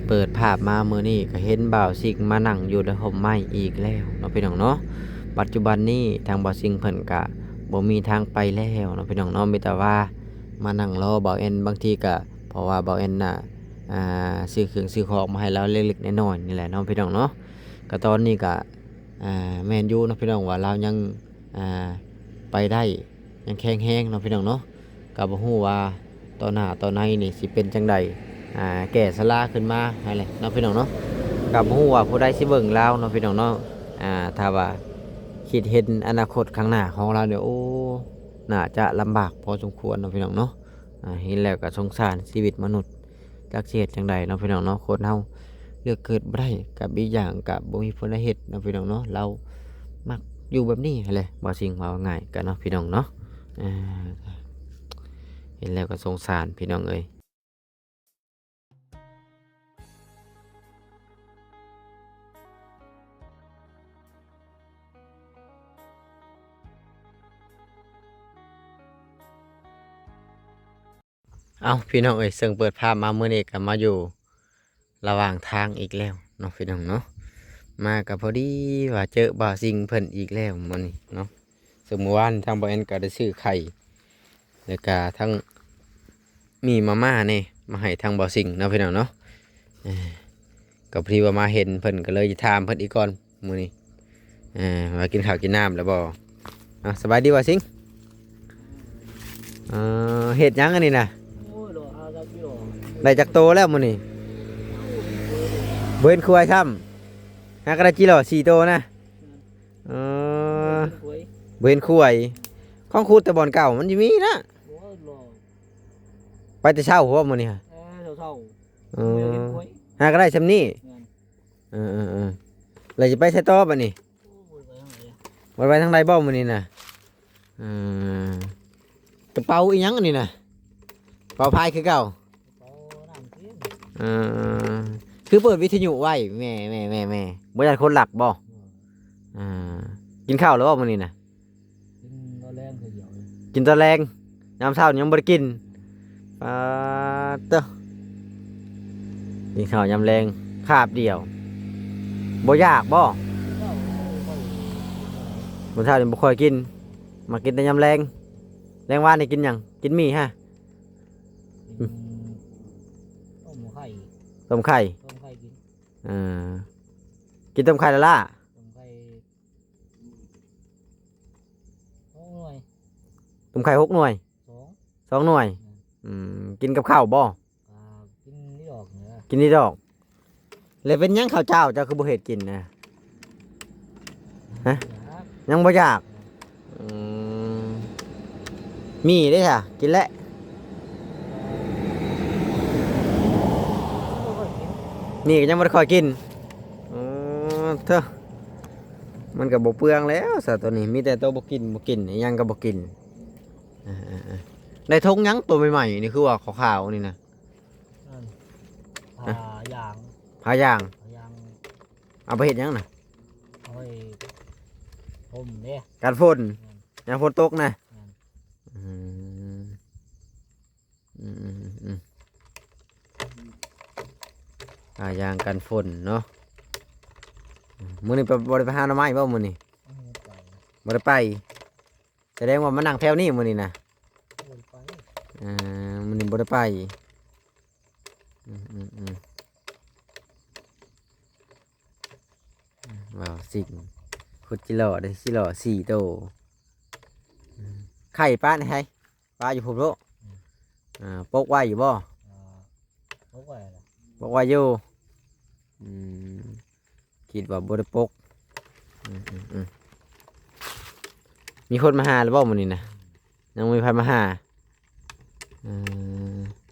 เปิดภาพมามื้อนี้ก็เห็นบ่าวซิงมานั่งอยู่ในห่มไม้อีกแล้วเนาะพี่น้องเนาะปัจจุบันนี้ทางบ่าวซิงเพิ่นก็บ่มีทางไปแล้วเนาะพี่น้องเนาะมีแต่ว่ามานั่งรอบ่าวแอนบางทีก็เพราะว่าบ่าวแอนน่ะซื้อเครื่องซื้อของมาให้เราเล็กๆน้อยๆนี่แหละเนาะพี่น้องเนาะก็ตอนนี้ก็แม่นอยู่เนาะพี่น้องว่าเรายังอ่าไปได้ยังแข็งแรงเนาะพี่น้องเนาะก็บ่ฮู้ว่าตอนหน้าตอนในนี่สิเป็นจังใด แก่สลาขึ้นมาอะไรเนาะพี่น้องเนาะกับฮู้ว่าผู้ใดสิเบิ่งเราเนาะพี่น้องเนาะถ้าว่าคิดเห็นอนาคตข้างหน้าของเราเนี่ยโอ้น่าจะลำบากพอสมควรเนาะพี่น้องเนาะเห็นแล้วก็สงสารชีวิตมนุษย์จักสิเฮ็ดจังใดเนาะพี่น้องเนาะคนเฮาเลือกเกิดบ่ได้กับอีกอย่างกับบ่มีผลเฮ็ดเนาะพี่น้องเนาะเรามักอยู่แบบนี้แหละบ่สิ่งว่าง่ายกันเนาะพี่น้องเนาะอ่าเห็นแล้วก็สงสารพี่น้องเอ้ย เอาพี่น้องเอ้ยซึ่งเปิดภาพมาเมื่อนี้ก็มาอยู่ระหว่างทางอีกแล้วเนาะพี่น้องเนาะมากับพอดีว่าเจอบ่าวซิงเพิ่นอีกแล้วมื้อนี้เนาะซึ่งเมื่อวานทางบ่าวแอนก็ได้ซื้อไข่แล้วก็ทั้งมีมาม่านี่มาให้ทางบ่าวซิงเนาะพี่น้องเนาะเอ้อก็พอดีว่ามาเห็นเพิ่นก็เลยจะถามเพิ่นอีกก่อนมื้อนี้ว่ากินข้าวกินน้ำแล้วบ่สบายดีบ่าวซิงเฮ็ดหยังอันนี้น่ะได้จักโตแล้วมื้อนี้เบิ่นคุยซ้ำหากระจิโล4โตนะเออเบิ่นคุยของคูดแต่บ่อนเก่ามันสิมีนะไปแต่เช้าหัวมื้อนี้ฮะเออหากระได้ซำนี้เออๆๆแล้วสิไปไสต่อบัดนี้บ่ไปทางใดบ่มื้อนี้น่ะเออกระเป๋าอีหยังอันนี้น่ะกระเป๋าพายคือเก่าเออคือเปิดวิทยุไว้แม่บ่อยากคนหลักบ่อ่ากินข้าวแล้วบ่มื้อนี้น่ะกินตอนแรงยามเช้ายังบ่ได้กินปาเต้อกินข้าวยามแรงคาบเดียวบ่อยากบ่มื้อเช้านี่บ่ค่อยกินมากินแต่ยามแรงแรงวานนี่กินหยังกินหมี่ฮะต้มไข่เออกินต้มไข่ละล่ะต้มไข่6 หน่วย2 หน่วยกินกับข้าวบ่กินนี่ดอกเลยเป็นหยังข้าวเจ้าเจ้าคือบ่เฮ็ดกินนะฮะยังบ่อยากมีได้ค่ะกินแล้วนี่ก็ยังบ่ได้ค่อยกินเถอะมันก็บ่เปลืองแล้วซะตัวนี้มีแต่ตัวบ่กินอีหยังก็บ่กินในทงหยังตัวใหม่ๆนี่คือว่าขาวๆนี่นะผ่ายางพายางผ่ายางเอาไปเฮ็ดหยังน่ะเอาไปผมเนี่ยกันฝนยามฝนตกนะอืมอืมพายางกันฝนเนาะมื้อนี้บ่ได้ไปหาหน่อไม้บ่มื้อนี้บ่ได้ไปแสดงว่ามานั่งแถวนี้มื้อนี้นะมื้อนี้บ่ได้ไปว้าวสิ่งขุดจิหล่อได้จิหล่อ4 โตไข่ปลาเนี่ยให้ปลาอยู่พุ่นโลปกไว้อยู่บ่ปกไว้อยู่คิดว่าบ่ได้ปกมีคนมาหาหรือบ่มื้อนี้นะยังมีใครมาหา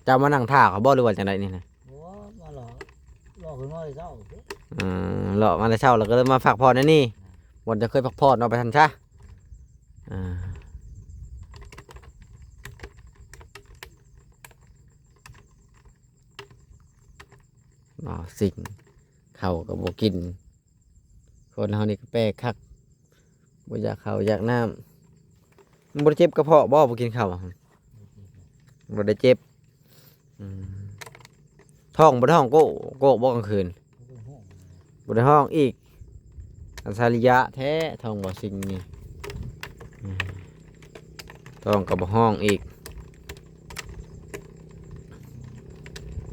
เจ้ามานั่งท่าเขาบ่หรือว่าจังไดนี่นะมาหล่อขึ้นมาเลยเจ้าเลาะมาแต่เช้าแล้วก็เลยมาพักผ่อนในนี่บ่จะเคยพักผ่อนเนาะไปทันซะสิ่งเข้ากับบ่กินคนเฮานี่ก็แปลกคักบ่อยากข้าวอยากน้ำมันบ่ได้เจ็บกระเพาะบ่กินข้าวบ่ได้เจ็บ ท้องบ่ได้ห้องโก้โก้บ่กลางคืน เป็นห้อง บ่ได้ห้องอีกอันสาริยะแท้ท้องบ่สิ่งนี่อืมท้องก็บ่ห้องอีก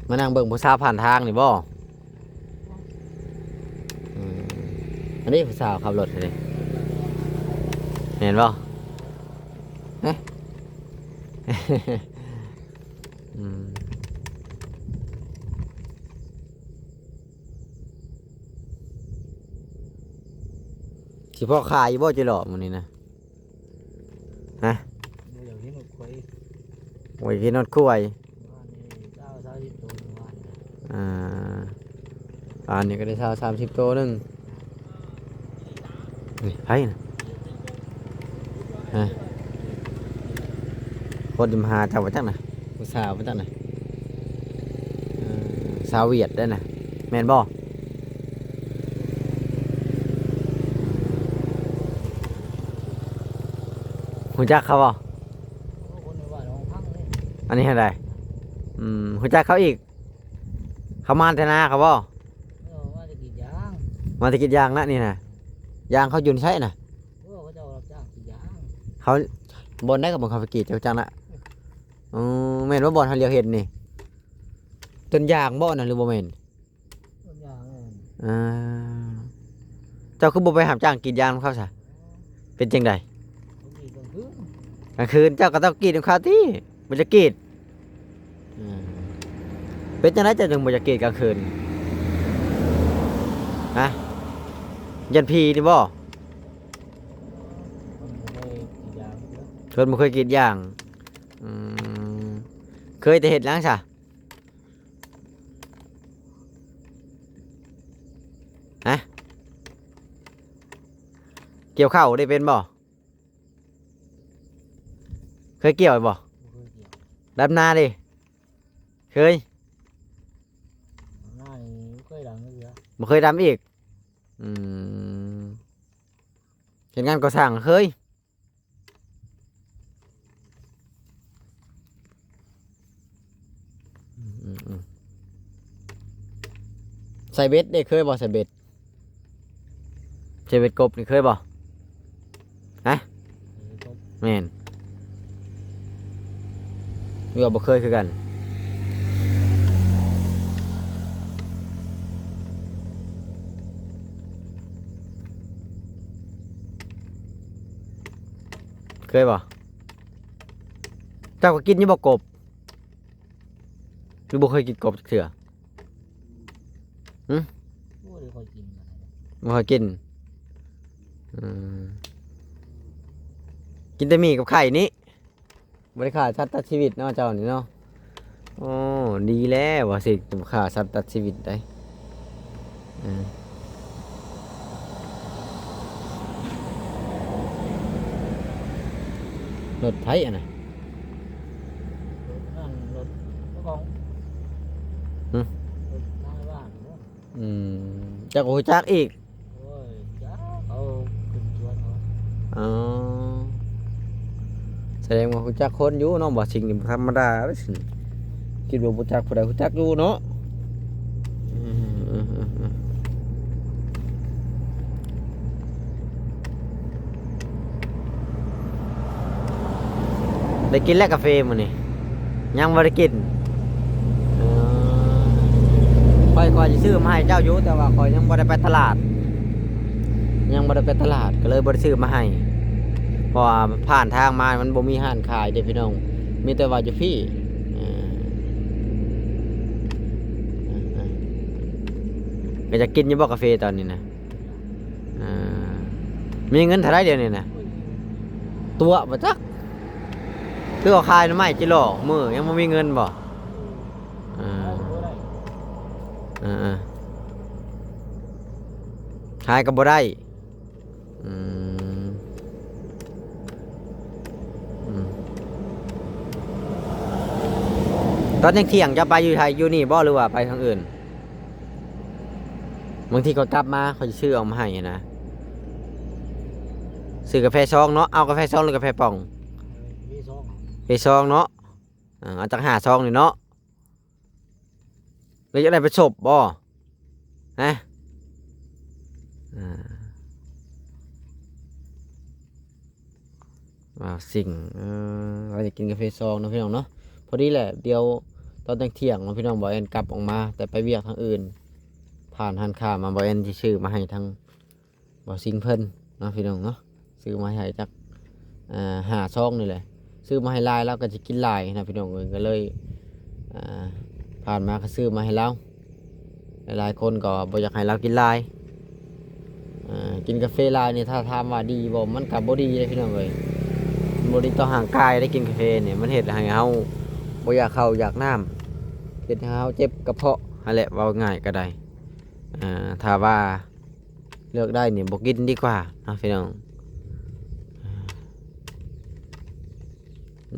มานั่งเบิ่งผู้สาวผ่านทางนี่บ่อืมอันนี้ผู้สาวขับรถเลยเห็นบ่เอ๊ะ อืมสิพ่อขายอยู่บ่จิหล่อมื้อนี้นะฮะ บ่อยากเห็นนกควาย โอ้ยกินนอดกล้วย ว่านี่เจ้าสาวที่ตัวว่านี่ อ่าอันนี้ก็ได้30ตัวหนึงนี่ไผน่ะฮะคนจะมาหาเจ้าว่าจังน่ะผู้สาวว่าจังน่ะสาวเวียดได้น่ะแม่นบ่ฮู้จักเขาบ่ คนในบ้านของพังเลย อันนี้อะไรฮู้จักเขาอีก เขามาแต่นาเขาบ่ ว่าจะกี่ยาง มาแตะกินยางนะนี่น่ะยางเขาหยุ่นใช่น่ะ เขาเจ้ารับจ้างกี่ยาง เขาบนได้กับบ่เขาไปกรีดเจ้าจังละแม่นว่าบ่อนเขาเรียกเห็นนี่ต้นยางบ่น่ะหรือบ่แม่น ต้นยาง อ่าเจ้าคือบ่ไปหาจ้างกรีดยางของเขาซะเป็นจังได๋ กี่กลางคืน กลางคืนเจ้าก็ต้องกรีดของเขาติบ่จะกรีดเป็นจังได๋เจ้าจึงบ่จะกรีดกลางคืนฮะยันพีนี่บ่ คนไม่กี่ยาง เพิ่นบ่เคยกรีดยางอืมเคยแต่เฮ็ดหยังซะฮะเกี่ยวข้าวได้เป็นบ่เคยเกี่ยวบ่ เคยเกี่ยว ดำนาดิเคย หน้านี่เคยดังเลยเหรอ บ่เคยดำอีกอืมเห็นงานก่อสร้างเคยอืมใส่เบ็ดได้เคยบ่ใส่เบ็ดใส่เบ็ดกบนี่เคยบ่แม่นนี่ก็บ่เคยคือกันเคยบ่เจ้าก็กินอยู่บ่กบหรือบ่เคยกินกบจักเทื่อ โอ้ยคอยกินอะไร บ่เคยกินอืมกินแต่หมี่กับไข่นี้บ่ได้ฆ่าสัตว์ตัดชีวิตเนาะเจ้านี่เนาะโอ้ดีแล้วว่าสิบ่ฆ่าสัตว์ตัดชีวิตได้รถไถอ่ะนะ นั่นรถเจ้าของรถหน้าบ้าน เจ้าก็รู้จักอีก โอ้ยจ้าเขาขึ้นชวนเขา อ๋อแสดงว่ารู้จักคนอยู่เนาะบ่สิ่งนี่บ่ธรรมดาเด้อสิคิดว่ารู้จักผู้ใดรู้จักอยู่เนาะได้กินแล้วกาแฟมื้อนี้ยังบ่ได้กินข้อยสิซื้อมาให้เจ้าอยู่แต่ว่าข้อยยังบ่ได้ไปตลาดยังบ่ได้ไปตลาดก็เลยบ่ได้ซื้อมาให้เพราะว่าผ่านทางมามันบ่มีร้านขายเด้พี่น้องมีแต่ว่าอยู่พี่ก็จะกินอยู่บ่กาแฟตอนนี้นะมีเงินเท่าไรเดี๋ยวนี้นะตัวบ่จักคือเอาขายหน่อไม้จิโลมื้อยังบ่มีเงินบ่ขายก็บ่ได้ตอนยังเที่ยงจะไปอยู่ไทยอยู่นี่บ่หรือว่าไปทางอื่นบางทีก็กลับมาเขาจะซื้อเอามาให้นะซื้อกาแฟซองเนาะเอากาแฟซองหรือกาแฟป่อง มีสอง กาแฟซองเนาะเอาจาก5 ซองนี่เนาะ เลยจะได้ไปศพบ่ฮะอ่าว้าวสิ่งเราจะกินกาแฟซองเนาะพี่น้องเนาะพอดีแหละเดี๋ยวตอนเที่ยงเนาะพี่น้องบ่เอ็นกลับออกมาแต่ไปเวียกทางอื่นผ่านหันข้ามาบ่เอ็นที่ชื่อมาให้ทางบ่สิ่งเพิ่นเนาะพี่น้องเนาะซื้อมาให้จักหาซองนี่แหละซื้อมาให้ลายแล้วก็จะกินลายนะพี่น้องเอ้ยก็เลยอ่าผ่านมาก็ซื้อมาให้เราหลายๆคนก็บ่อยากให้เรากินลายกินกาแฟลายนี่ถ้าถามว่าดีบ่มันก็บ่ดีเลยพี่น้องเอ้ยบ่ดีต่อร่างกายได้กินกาแฟเนี่ยมันเฮ็ดให้เฮาบ่อยากข้าวอยากน้ำเฮ็ดให้เฮาเจ็บกระเพาะนั่นแหละเว้าง่ายก็ได้ถ้าว่าเลือกได้เนี่ยบ่กินดีกว่าเนาะพี่น้อง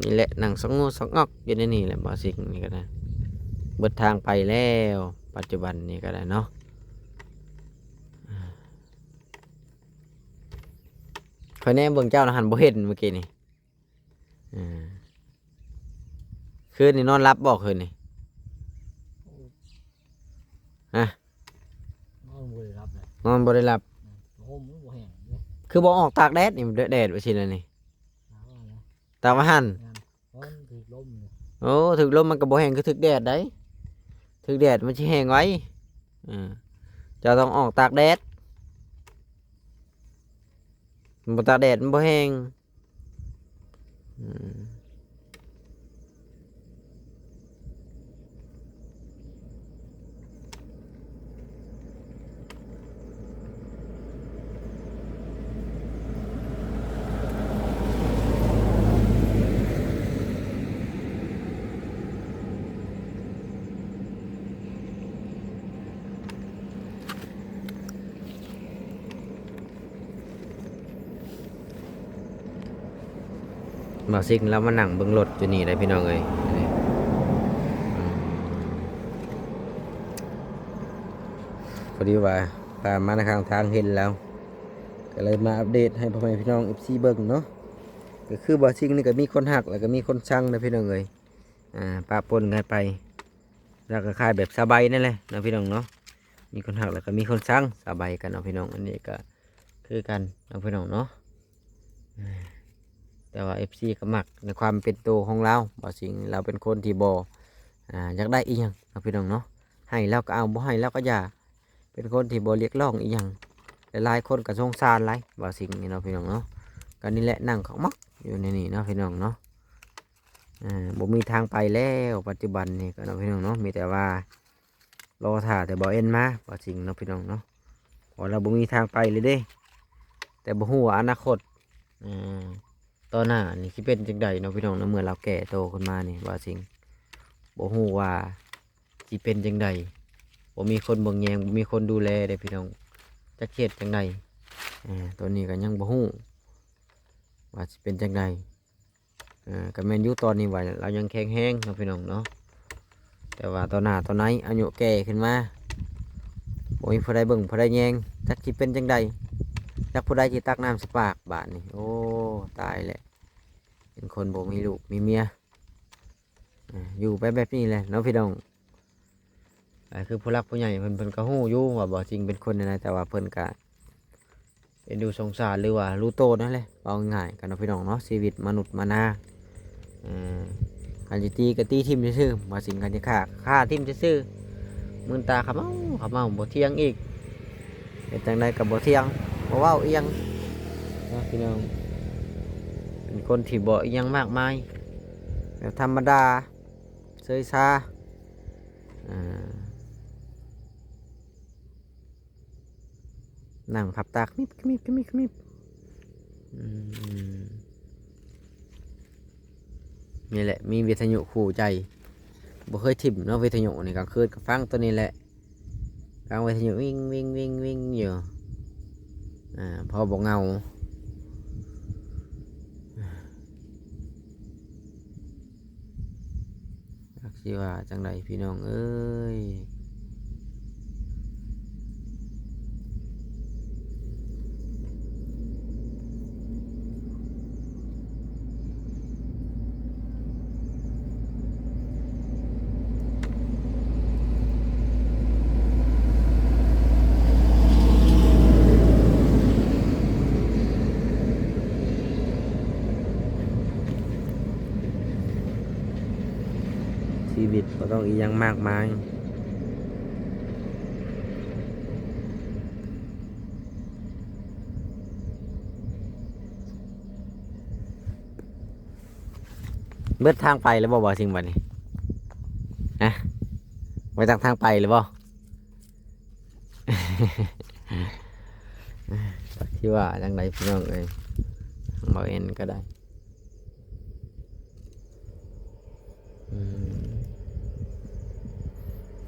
นี่แหละนั่งสงสงอกอยู่ในนี่แหละบ่สิ่งนี่ก็ได้เบิดทางไปแล้วปัจจุบันนี้ก็ได้เนาะคอยแน่เบิ่งเจ้านะหันบ่เห็นเมื่อกี้นี่คืนนี่นอนรับบอกคืนนี่ฮะ นอนบ่ได้รับเลย นอนบ่ได้รับ ห่มมันบ่แห้งเลย คือบ่ออกตากแดดนี่แดดว่าสิแล้วนี่ หาว่าแล้ว ตากว่าหั่น งานร้อนถือลมเลย โอ้ถึกลมมันก็บ่แห้งคือถึกแดดได้ถึกแดดมันสิแห้งไว้เจะต้องออกตากแดดมันบ่ตากแดดมันบ่แห้งบ่ซิกแล้วมานั่งเบิ่งรถอยู่นี่ได้พี่น้องเอ้ยพอดีว่าผ่านมาในข้างทางเห็นแล้วก็เลยมาอัปเดตให้พ่อแม่พี่น้อง FC เบิ่งเนาะก็คือบ่ซิกนี่ก็มีคนฮักแล้วก็มีคนชังนะพี่น้องเอ้ยปะปนกันไปแล้วก็คล้ายแบบสบายนั่นแหละนะพี่น้องเนาะมีคนฮักแล้วก็มีคนชังสบายกันเนาะพี่น้องอันนี้ก็คือกันนะพี่น้องเนาะแต่ว่า FC ก็มักในความเป็นตัวของเราบ่สิ่งเราเป็นคนที่บ่อยากได้อีหยังนะพี่น้องเนาะให้แล้วก็เอาบ่ให้แล้วก็อย่าเป็นคนที่บ่เรียกร้องอีหยังหลายๆคนก็สงสารหลายบ่สิ่งนี่เนาะพี่น้องเนาะก็นี่แหละนั่งของมักอยู่ในนี่เนาะพี่น้องเนาะบ่มีทางไปแล้วปัจจุบันนี่ก็เนาะพี่น้องเนาะมีแต่ว่ารอท่าแต่บ่เอ็นมาบ่สิ่งเนาะพี่น้องเนาะพอเราบ่มีทางไปเลยเด้แต่บ่ฮู้ว่าอนาคตตอนหน้านี่สิเป็นจังใดเนาะพี่น้องเนาะเมื่อเราแก่โตขึ้นมานี่ว่าสิ่งบ่ฮู้ว่าสิเป็นจังใดบ่มีคนเบิ่งแยงบ่มีคนดูแลเด้พี่น้องจักเฮ็ดจังใดตัวนี้ก็ยังบ่ฮู้ว่าสิเป็นจังใดก็แม่นอยู่ตอนนี้ว่าเรายังแข็งแรงเนาะพี่น้องเนาะแต่ว่าตอนหน้าตอนไหนอายุแก่ขึ้นมาบ่มีผู้ใดเบิ่งผู้ใดแยงจักสิเป็นจังใดจักผู้ใดสิตักน้ำสิปากบาดนี่โอ้ตายแหละเป็นคนบ่มีลูกมีเมียอยู่ไปแบบนี้แหละเนาะพี่น้องคือผู้รักผู้ใหญ่เพิ่นก็ฮู้อยู่ว่าบ่จริงเป็นคนนะแต่ว่าเพิ่นก็เอ็นดูสงสารหรือว่ารู้โตนั่นแหละเอาง่ายกันเนาะพี่น้องเนาะชีวิตมนุษย์มานาการจะตีก็ตีทิ่มซื่อๆว่าสิ่งการจะฆ่าทิ่มซื่อๆมือตาขะเมาบ่เที่ยงอีกเป็นจังไดกับบ่เที่ยงบ่เว้าอีหยังเนาะพี่น้องเป็นคนที่บ่อีหยังมากมายแบบธรรมดาเซยซานั่งพับตาขมิบขมิบขมิบขมิบนี่แหละมีวิทยุคู่ใจบ่เคยถิ่มเนาะวิทยุนี่กลางคืนก็ฟังตัวนี้แหละกลางวิทยุวิ่งวิ่งวิ่งวิ่งอยู่พอบ่เงาจักสิว่าจังไดพี่น้องเอ้ย อีหยังมากมายเบิดทางไปแล้วบ่สิ่งบัดนี้ฮะไว้ทางไปหรือบ่ ที่ว่าจังไดพี่น้องเอ้ยบ่เอ็นก็ได้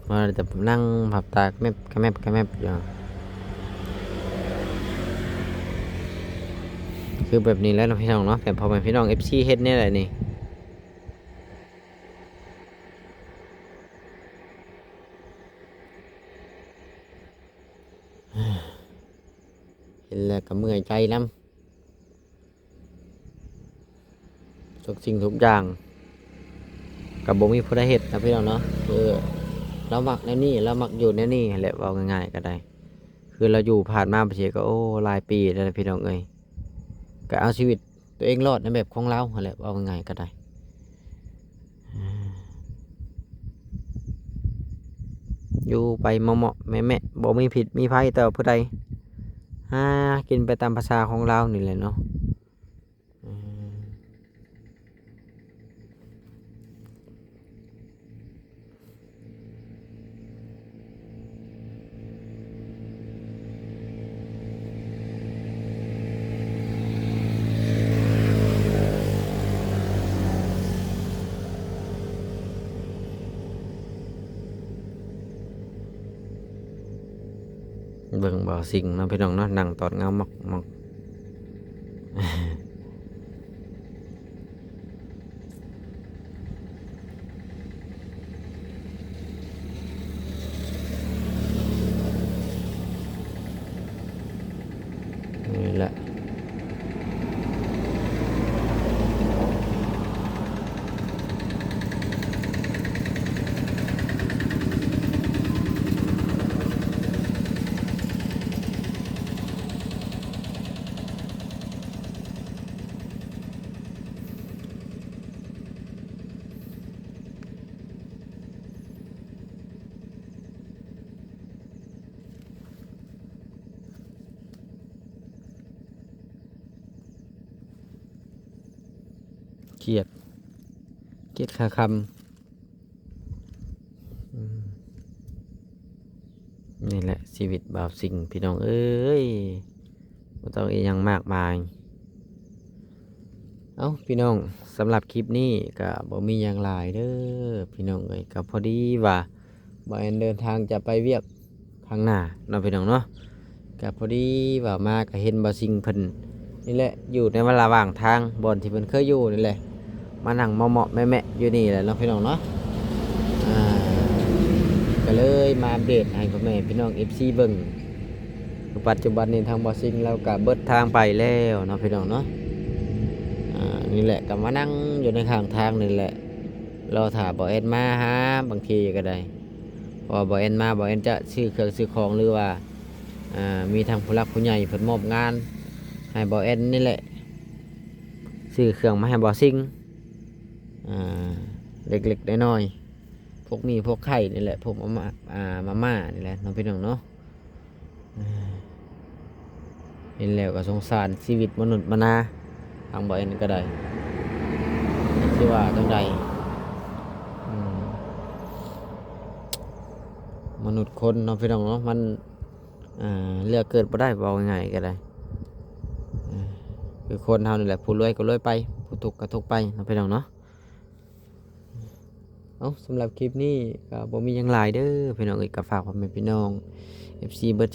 มาแต่ผมนั่งผับตากแมบอยู่คือแบบนี้แล้วนะพี่น้องเนาะแต่พอเป็นพี่น้อง FC เฮ็ดเนี่ยแหละนี่เห็นแล้วก็เมื่อยใจนำทุกสิ่งทุกอย่างกับบ่มีผู้ใดเฮ็ดนะพี่น้องเนาะคือเรามักแนวนี้เรามักอยู่แนวนี้แหละเว้าง่ายๆก็ได้คือเราอยู่ผ่านมาประเทศก็โอ้หลายปีแล้วนะพี่น้องเอ้ยก็เอาชีวิตตัวเองรอดในแบบของเราแหละเว้าง่ายๆก็ได้อยู่ไปเหมาะๆแม่ๆบ่มีผิดมีภัยต่อผู้ใดหากินไปตามภาษาของเรานี่แหละเนาะเบิ่งบ่สิ่งเนาะพี่น้องเนาะนั่งตอดเงามักนี่แหละเครียดคาคำนี่แหละชีวิตบ่าวสิ่งพี่น้องเอ้ยบ่ต้องอีหยังมากมายเอ้าพี่น้องสำหรับคลิปนี้ก็บ่มีหยังหลายเด้อพี่น้องเอ้ยก็พอดีว่าบ่แอนเดินทางจะไปเวียกข้างหน้าเนาะพี่น้องเนาะก็พอดีว่ามาก็เห็นบ่าวสิ่งเพิ่นนี่แหละอยู่ในระหว่างทางบ่อนที่เพิ่นเคยอยู่นี่แหละมานั่งเหมาะๆแม่ๆอยู่นี่แหละเนาะพี่น้องเนาะก็เลยมาอัปเดตให้พ่อแม่พี่น้อง FC เบิ่งปัจจุบันนี้ทางบ่ซิงเราก็เบิดทางไปแล้วเนาะพี่น้องเนาะนี่แหละก็มานั่งอยู่ในข้างทางนี่แหละรอถ่าบ่เอ็นมาหาบางทีก็ได้พอบ่เอ็นมาบ่เอ็นจะซื้อเครื่องซื้อของหรือว่ามีทางผู้หลักผู้ใหญ่เพิ่นมอบงานให้บ่เอ็นนี่แหละซื้อเครื่องมาให้บ่ซิงเล็กๆน้อยๆพวกมีพวกไข่นี่แหละพวกมาม่านี่แหละน้องพี่น้องเนาะเห็นแล้วก็สงสารชีวิตมนุษย์มนาทางบ่เอ็นก็ได้ที่ว่าจังใดมนุษย์คนน้องพี่น้องเนาะมันเลือกเกิดบ่ได้เว้าง่ายๆก็ได้คือคนเฮานี่แหละผู้รวยก็รวยไปผู้ทุกข์ก็ทุกข์ไปน้องพี่น้องเนาะสำหรับคลิปนี้ก็บ่มีหยังหลายเด้อพี่น้องเอ้ยก็ฝากพ่อแม่พี่น้อง FC เบิด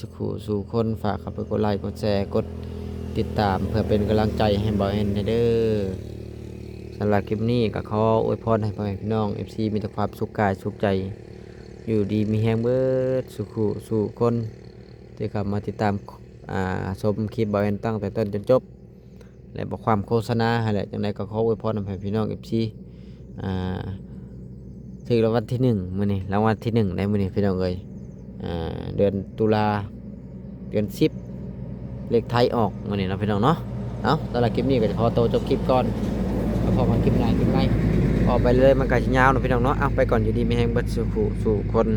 สู่คนฝากเข้าไปกดไลค์กดแชร์กดติดตามเพื่อเป็นกำลังใจให้บ่เอ็นเด้อสำหรับคลิปนี้ก็ขออวยพรให้พ่อแม่พี่น้อง FC มีแต่ความสุขกายสุขใจอยู่ดีมีแฮงเบิดสู่คนที่เข้ามาติดตามชมคลิปบ่เอ็นตั้งแต่ต้นจนจบและบ่ความโฆษณาให้แหละจังไดก็ขออวยพรให้พี่น้อง FC ถึงรางวัลที่1มื้อนี้รางวัลที่1ได้มื้อนี้พี่น้องเอ้ยเดือนตุลาเดือน10เลขไทยออกมื้อนี้เนาะพี่น้องเนาะสำหรับคลิปนี้ก็จะขอตัวจบคลิปก่อนแล้วพอมาคลิปหน้าคลิปใหม่ขอ ออกไปเลยมันก็สิยาวเนาะพี่น้องเนาะเอาไปก่อนอยู่ดีมีแฮงเบิดสู่ผู้สู่คน